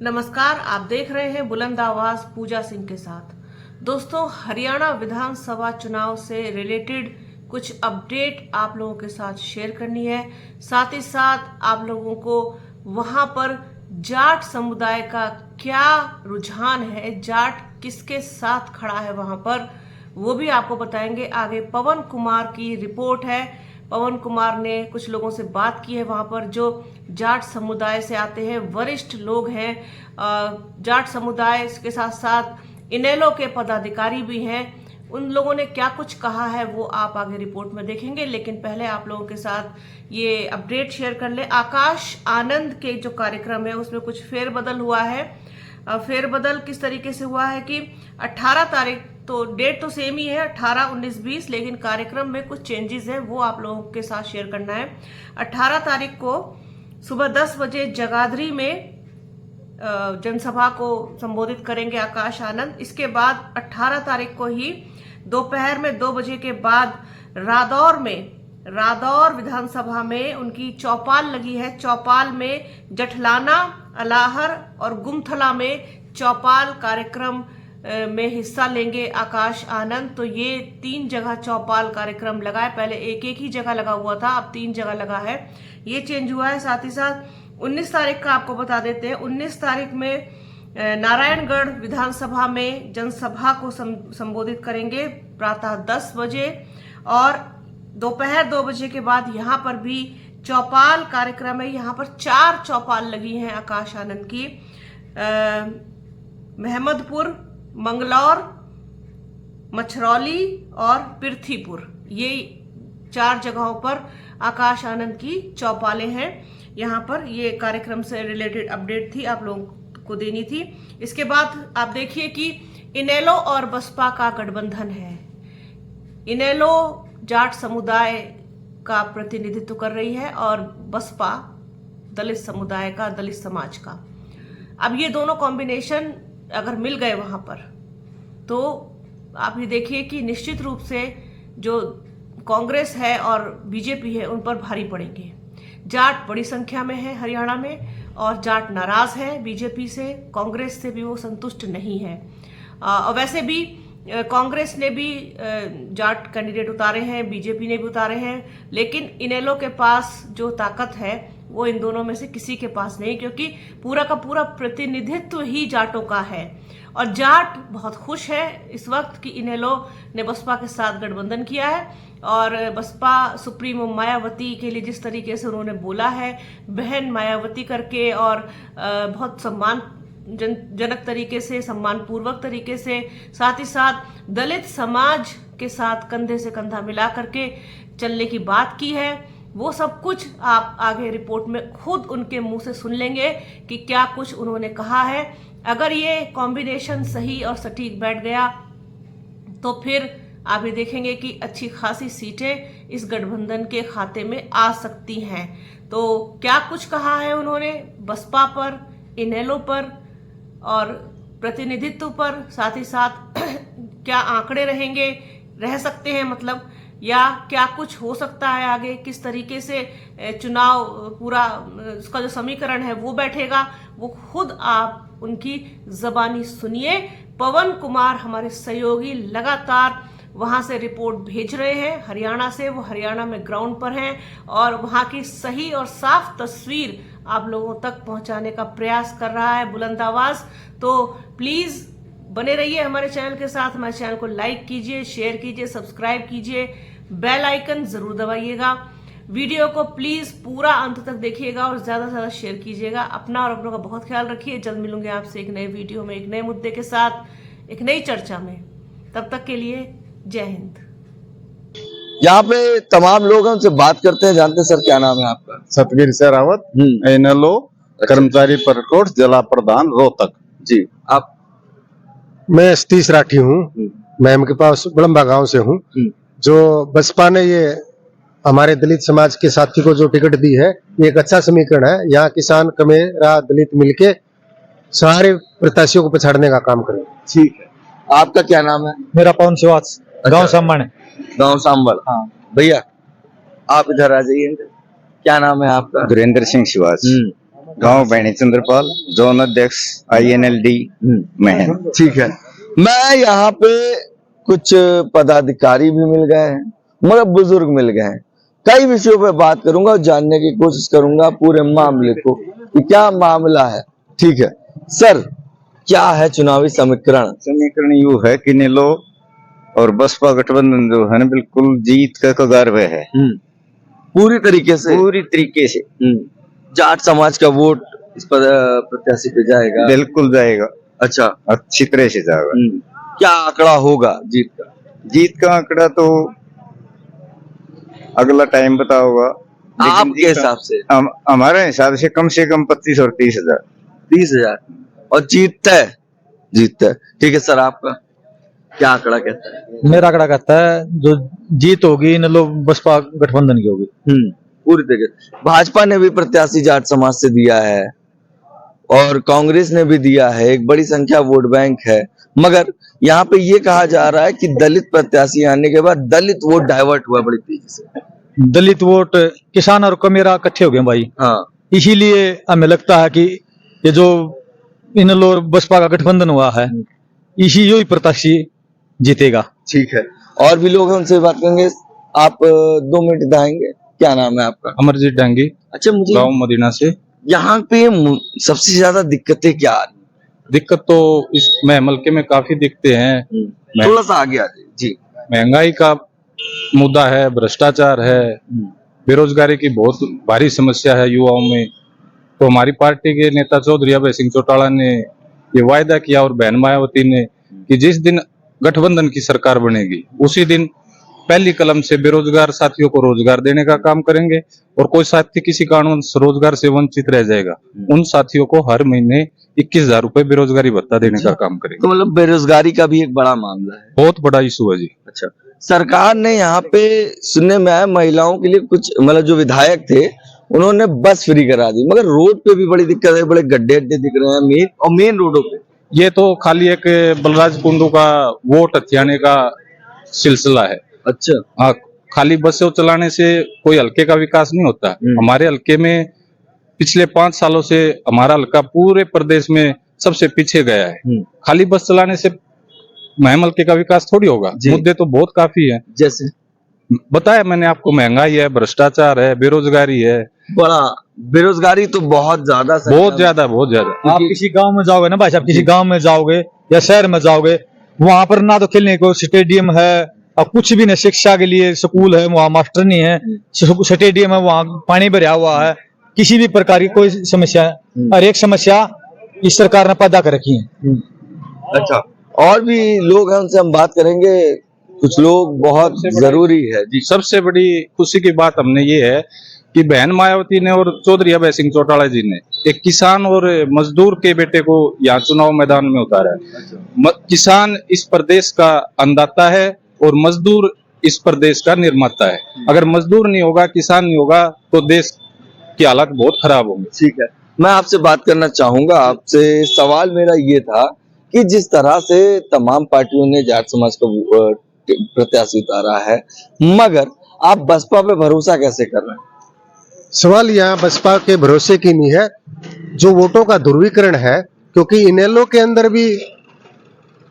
नमस्कार, आप देख रहे हैं बुलंद आवाज पूजा सिंह के साथ। दोस्तों, हरियाणा विधानसभा चुनाव से रिलेटेड कुछ अपडेट आप लोगों के साथ शेयर करनी है। साथ ही साथ आप लोगों को वहां पर जाट समुदाय का क्या रुझान है, जाट किसके साथ खड़ा है वहां पर, वो भी आपको बताएंगे। आगे पवन कुमार की रिपोर्ट है। पवन कुमार ने कुछ लोगों से बात की है वहां पर जो जाट समुदाय से आते हैं, वरिष्ठ लोग हैं। जाट समुदाय के साथ साथ इनेलो के पदाधिकारी भी हैं। उन लोगों ने क्या कुछ कहा है वो आप आगे रिपोर्ट में देखेंगे, लेकिन पहले आप लोगों के साथ ये अपडेट शेयर कर ले। आकाश आनंद के जो कार्यक्रम है उसमें कुछ फेरबदल हुआ है। फेरबदल किस तरीके से हुआ है कि 18 तारीख, तो डेट तो सेम ही है 18, 19, 20, लेकिन कार्यक्रम में कुछ चेंजेस हैं, वो आप लोगों के साथ शेयर करना है। 18 तारीख को सुबह 10 बजे जगाधरी में जनसभा को संबोधित करेंगे आकाश आनंद। इसके बाद 18 तारीख को ही दोपहर में 2 बजे के बाद रादौर विधानसभा में उनकी चौपाल लगी है। चौपाल में जठलाना, अलाहर और गुमथला में चौपाल कार्यक्रम में हिस्सा लेंगे आकाश आनंद। तो ये 3 जगह चौपाल कार्यक्रम लगा है। पहले एक ही जगह लगा हुआ था, अब 3 जगह लगा है। ये चेंज हुआ है। साथ ही साथ 19 तारीख का आपको बता देते हैं। 19 तारीख में नारायणगढ़ विधानसभा में जनसभा को संबोधित करेंगे प्रातः 10 बजे, और दोपहर 2 बजे के बाद यहाँ पर भी चौपाल कार्यक्रम है। यहाँ पर 4 चौपाल लगी हैं आकाश आनंद की। महमदपुर, मंगलौर, मछरौली और पृथ्वीपुर, ये 4 जगहों पर आकाश आनंद की चौपालें हैं। यहाँ पर ये कार्यक्रम से रिलेटेड अपडेट थी, आप लोगों को देनी थी। इसके बाद आप देखिए कि इनेलो और बसपा का गठबंधन है। इनेलो जाट समुदाय का प्रतिनिधित्व कर रही है और बसपा दलित समुदाय का, दलित समाज का। अब ये दोनों कॉम्बिनेशन अगर मिल गए वहां पर, तो आप ये देखिए कि निश्चित रूप से जो कांग्रेस है और बीजेपी है उन पर भारी पड़ेंगे। जाट बड़ी संख्या में है हरियाणा में, और जाट नाराज है बीजेपी से, कांग्रेस से भी वो संतुष्ट नहीं है। और वैसे भी कांग्रेस ने भी जाट कैंडिडेट उतारे हैं, बीजेपी ने भी उतारे हैं, लेकिन इनेलो के पास जो ताकत है वो इन दोनों में से किसी के पास नहीं, क्योंकि पूरा का पूरा प्रतिनिधित्व ही जाटों का है। और जाट बहुत खुश है इस वक्त कि इनेलो ने बसपा के साथ गठबंधन किया है, और बसपा सुप्रीमो मायावती के लिए जिस तरीके से उन्होंने बोला है, बहन मायावती करके, और बहुत जनक तरीके से, सम्मान पूर्वक तरीके से, साथ ही साथ दलित समाज के साथ कंधे से कंधा मिला करके चलने की बात की है। वो सब कुछ आप आगे रिपोर्ट में खुद उनके मुंह से सुन लेंगे कि क्या कुछ उन्होंने कहा है। अगर ये कॉम्बिनेशन सही और सटीक बैठ गया तो फिर आप ये देखेंगे कि अच्छी खासी सीटें इस गठबंधन के खाते में आ सकती हैं। तो क्या कुछ कहा है उन्होंने बसपा पर, इनेलो पर और प्रतिनिधित्व पर, साथ ही साथ क्या आंकड़े रह सकते हैं, मतलब, या क्या कुछ हो सकता है आगे, किस तरीके से चुनाव पूरा उसका जो समीकरण है वो बैठेगा, वो खुद आप उनकी जबानी सुनिए। पवन कुमार हमारे सहयोगी लगातार वहां से रिपोर्ट भेज रहे हैं हरियाणा से। वो हरियाणा में ग्राउंड पर हैं और वहां की सही और साफ तस्वीर आप लोगों तक पहुंचाने का प्रयास कर रहा है बुलंद आवाज। तो प्लीज बने रहिए हमारे चैनल के साथ। हमारे चैनल को लाइक कीजिए, शेयर कीजिए, सब्सक्राइब कीजिए, बेल आइकन जरूर दबाइएगा। वीडियो को प्लीज पूरा अंत तक देखिएगा और ज्यादा से ज्यादा शेयर कीजिएगा। अपना और अपनों का बहुत ख्याल रखिए। जल्द मिलूंगे आपसे एक नए वीडियो में, एक नए मुद्दे के साथ, एक नई चर्चा में। तब तक के लिए जय हिंद। यहाँ पे तमाम लोग हैं, उनसे बात करते हैं, जानते हैं। सर, क्या नाम है आपका? सतवीर शेरावत, इनेलो कर्मचारी परिकोष, जिला प्रधान, रोहतक। जी, आप? मैं सतीश राठी हूँ, मैं के पास बड़म्बा गांव से हूँ। जो बसपा ने ये हमारे दलित समाज के साथी को जो टिकट दी है, ये एक अच्छा समीकरण है। यहाँ किसान, कमेरा, दलित मिलके सारे प्रत्याशियों को पछाड़ने का काम करें। ठीक है। आपका क्या नाम है? मेरा पवन शिवास, गांव संबल। गांव संबल। हाँ भैया, आप इधर आ जाइए। क्या नाम है आपका? गुरेंद्र सिंह शिवास। गांव भैणी चंद्रपाल, जोन अध्यक्ष INLD में। ठीक है, मैं यहाँ पे कुछ पदाधिकारी भी मिल गए हैं, मगर बुजुर्ग मिल गए हैं। कई विषयों पे बात करूंगा और जानने की कोशिश करूंगा पूरे मामले को कि क्या मामला है। ठीक है सर, क्या है चुनावी समीकरण? समीकरण यू है कि नेलो और बसपा गठबंधन जो है ना, बिल्कुल जीत का कगार पे है, पूरी तरीके से। पूरी तरीके से। जाट समाज का वोट इस पर प्रत्याशी पे जाएगा? बिल्कुल जाएगा। अच्छा, अच्छी तरह से जाएगा। क्या आंकड़ा होगा जीत का? जीत का आंकड़ा तो अगला टाइम पता होगा। आपके हिसाब से? हमारे हिसाब से कम 25 और 30,000। 30,000 और जीतता है? जीतता है। ठीक है सर, आपका क्या आंकड़ा कहता है? मेरा आंकड़ा कहता है जो जीत होगी इन लोग बसपा गठबंधन की होगी। पूरी तरीके। भाजपा ने भी प्रत्याशी जाट समाज से दिया है और कांग्रेस ने भी दिया है, एक बड़ी संख्या वोट बैंक है, मगर यहाँ पे ये कहा जा रहा है कि दलित प्रत्याशी आने के बाद दलित वोट डाइवर्ट हुआ बड़ी तेजी से। दलित वोट किसान और कमेरा इकट्ठे हो गए भाई। हाँ, इसीलिए हमें लगता है कि ये जो इन लोग बसपा का गठबंधन हुआ है, इसी यही प्रत्याशी जीतेगा। ठीक है, और भी लोग हैं, उनसे बात करेंगे। आप 2 मिनट दिखाएंगे? क्या नाम है आपका? अमरजीत डांगी, अच्छा, मुझे गांव मदीना से। यहाँ पे सबसे ज्यादा दिक्कतें क्या आ रही? दिक्कत तो इस हल्के में काफी दिखते हैं। थोड़ा सा आगे आ जाइए जी। महंगाई का मुद्दा है, भ्रष्टाचार है, बेरोजगारी की बहुत भारी समस्या है युवाओं में। तो हमारी पार्टी के नेता चौधरी अभय सिंह चौटाला ने ये वायदा किया और बहन मायावती ने कि जिस दिन गठबंधन की सरकार बनेगी उसी दिन पहली कलम से बेरोजगार साथियों को रोजगार देने का काम करेंगे, और कोई साथी किसी कारणवश रोजगार से वंचित रह जाएगा उन साथियों को हर महीने 21,000 रुपए बेरोजगारी भत्ता देने का काम करेंगे। तो मतलब बेरोजगारी का भी एक बड़ा मामला है, बहुत बड़ा इशू है जी। अच्छा, सरकार ने यहाँ पे सुनने में आया महिलाओं के लिए कुछ, मतलब जो विधायक थे उन्होंने बस फ्री करा दी, मगर रोड पे भी बड़ी दिक्कत है, बड़े गड्ढे दिख रहे हैं मेन रोडों पे। ये तो खाली एक बलराज कुंडू का वोट हथियाने का सिलसिला है। अच्छा, हाँ, खाली बसें चलाने से कोई हल्के का विकास नहीं होता। हमारे हल्के में पिछले 5 सालों से हमारा हल्का पूरे प्रदेश में सबसे पीछे गया है। खाली बस चलाने से महम हल्के का विकास थोड़ी होगा। मुद्दे तो बहुत काफी है, जैसे बताया मैंने आपको, महंगाई है, भ्रष्टाचार है, बेरोजगारी है। बड़ा बेरोजगारी तो बहुत ज्यादा बहुत ज्यादा। आप किसी गांव में जाओगे ना भाई साहब, किसी गांव में जाओगे या शहर में जाओगे, वहां पर ना तो खेलने को स्टेडियम है और कुछ भी नहीं, शिक्षा के लिए स्कूल है, वहाँ मास्टर नहीं है, स्टेडियम है, वहाँ पानी भरा हुआ है, किसी भी प्रकार की कोई समस्या है। और एक समस्या इस सरकार ने पैदा कर रखी है। अच्छा, और भी लोग हैं, उनसे हम बात करेंगे। कुछ लोग बहुत जरूरी है जी। सबसे बड़ी खुशी की बात हमने ये है कि बहन मायावती ने और चौधरी अभय सिंह चौटाला जी ने एक किसान और मजदूर के बेटे को यहाँ चुनाव मैदान में उतारा है। किसान इस प्रदेश का अन्नदाता है और मजदूर इस प्रदेश का निर्माता है। अगर मजदूर नहीं होगा, किसान नहीं होगा, तो देश की हालत बहुत खराब होंगे। ठीक है, मैं आपसे बात करना चाहूंगा। आपसे सवाल मेरा ये था कि जिस तरह से तमाम पार्टियों ने जाट समाज को प्रत्याशी उतारा है, मगर आप बसपा पे भरोसा कैसे कर रहे हैं? सवाल यहाँ बसपा के भरोसे की नहीं है, जो वोटों का ध्रुवीकरण है, क्योंकि इनेलो के अंदर भी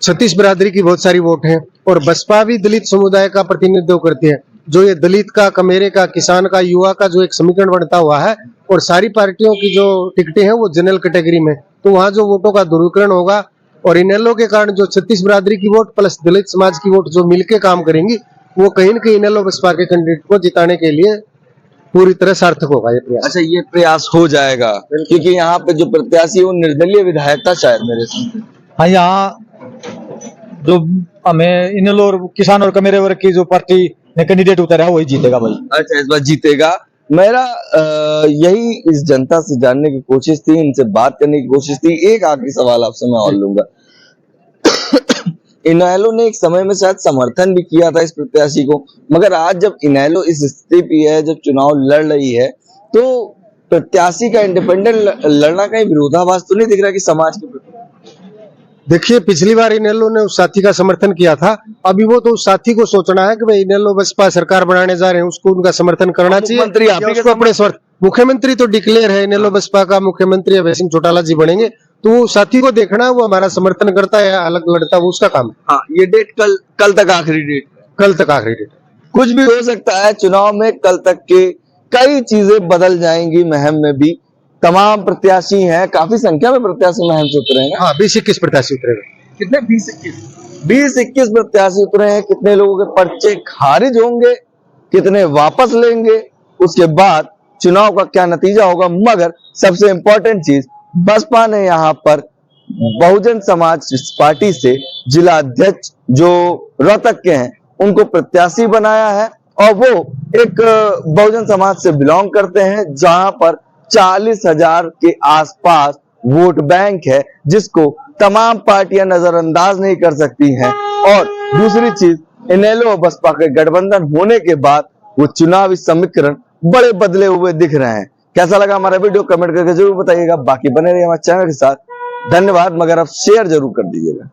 छत्तीस बिरादरी की बहुत सारी वोट हैं और बसपा भी दलित समुदाय का प्रतिनिधित्व करती है। जो ये दलित का, कमेरे का, किसान का, युवा का जो एक समीकरण बनता हुआ है, और सारी पार्टियों की जो टिकटें हैं वो जनरल कैटेगरी में, तो वहाँ जो वोटों का ध्रुवीकरण होगा और इनेलो के कारण जो छत्तीस बिरादरी की वोट प्लस दलित समाज की वोट जो मिलके काम करेंगी, वो कहीं न कहीं इनेलो बसपा के कैंडिडेट को जिताने के लिए पूरी तरह सार्थक होगा ये प्रयास। अच्छा, ये प्रयास हो जाएगा क्योंकि यहाँ पे जो प्रत्याशी है वो निर्दलीय विधायक था शायद मेरे सामने। हाँ, यहाँ जो हमें इनेलो और किसान और कमेरे वर्ग की जो पार्टी ने कैंडिडेट उतारा है वही जीतेगा भाई। अच्छा, इस बार जीतेगा। मेरा यही इस जनता से जानने की कोशिश थी, इनसे बात करने की कोशिश थी। एक आखिरी सवाल आपसे मैं और लूंगा। इनेलो ने एक समय में शायद समर्थन भी किया था इस प्रत्याशी को, मगर आज जब इनेलो इस स्थिति पे है, जब चुनाव लड़ रही है, तो प्रत्याशी का इंडिपेंडेंट लड़ना कहीं विरोधाभास तो नहीं दिख रहा कि समाज के प्रति? देखिए, पिछली बार इनेलो ने उस साथी का समर्थन किया था, अभी वो तो उस साथी को सोचना है कि भाई इनेलो बसपा सरकार बनाने जा रहे हैं, उसको उनका समर्थन करना चाहिए, मुख्यमंत्री आप ही के उसको अपने मुख्यमंत्री तो डिक्लेयर है, इनेलो बसपा का मुख्यमंत्री अभय सिंह चौटाला जी बनेंगे, तो वो साथी को देखना, वो हमारा समर्थन करता है या अलग लड़ता है, वो उसका काम है। हाँ, ये डेट कल तक आखिरी डेट, कल तक आखिरी डेट। कुछ भी हो सकता है चुनाव में। कल तक के कई चीजें बदल जाएंगी। महम में भी तमाम प्रत्याशी हैं, काफी संख्या में प्रत्याशी महम से उतरे हैं। हाँ, 20-21 प्रत्याशी उतरेगा। कितने? 20-21 प्रत्याशी उतरे हैं। कितने लोगों के पर्चे खारिज होंगे, कितने वापस लेंगे, उसके बाद चुनाव का क्या नतीजा होगा। मगर सबसे इंपॉर्टेंट चीज, बसपा ने यहाँ पर बहुजन समाज पार्टी से जिला अध्यक्ष जो रोहतक के हैं उनको प्रत्याशी बनाया है, और वो एक बहुजन समाज से बिलोंग करते हैं, जहां पर 40,000 के आसपास वोट बैंक है, जिसको तमाम पार्टियां नजरअंदाज नहीं कर सकती हैं। और दूसरी चीज, इनेलो और बसपा के गठबंधन होने के बाद वो चुनावी समीकरण बड़े बदले हुए दिख रहे हैं। कैसा लगा हमारा वीडियो कमेंट करके जरूर बताइएगा। बाकी बने रहिए हमारे चैनल के साथ। धन्यवाद, मगर अब शेयर जरूर कर दीजिएगा।